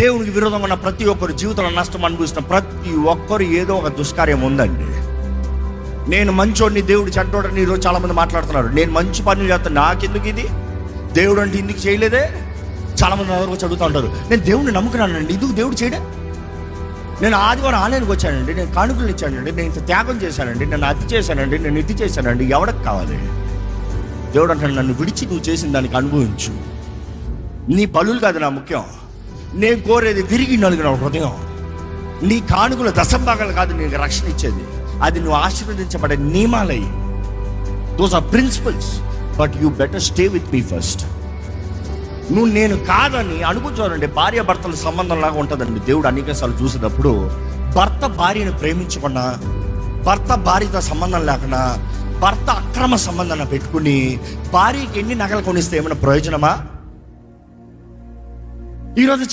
దేవునికి విరోధంగా ఉన్న ప్రతి ఒక్కరు జీవితంలో నష్టం అనుభవిస్తున్న ప్రతి ఒక్కరు ఏదో ఒక దుష్కార్యం ఉందండి. నేను మంచోడిని, దేవుడు చెడ్డోడని ఈరోజు చాలా మంది మాట్లాడుతున్నారు. నేను మంచి పనులు చేస్తాను, నాకెందుకు ఇది? దేవుడు అంటే ఇందుకు చేయలేదే? చాలా మంది ఎవరికి వచ్చి అడుగుతూ ఉంటారు, నేను దేవుడిని నమ్ముకున్నానండి, ఇందుకు దేవుడు చేయడే? నేను ఆదివారం ఆలయానికి వచ్చానండి, నేను కానుకలు ఇచ్చానండి, నేను ఇంత త్యాగం చేశానండి, నేను అది చేశానండి, నేను ఇది చేశానండి. ఎవరికి కావాలి? దేవుడు అంటాడు, నన్ను విడిచి నువ్వు చేసిన దానికి అనుభవించు. నీ బలులు కాదు నా ముఖ్యం, నేను కోరేది తిరిగి నలుగున హృదయం. నీ కానుకల దశంభాగాలు కాదు నీకు రక్షణ ఇచ్చేది, అది నువ్వు ఆశీర్వదించబడే నియమాలయ్యి. Those are principles, but you better stay with me first. నువ్వు నేను కాదని అనుకుంటానండి. భార్య భర్తల సంబంధం లాగా ఉంటుందండి. దేవుడు అనేకసార్లు చూసేటప్పుడు భర్త భార్యను ప్రేమించకుండా, భర్త భార్యతో సంబంధం లేకుండా, భర్త అక్రమ సంబంధాన్ని పెట్టుకుని భార్యకి ఎన్ని నగలు కొనిస్తే ఏమైనా ప్రయోజనమా? ఈరోజు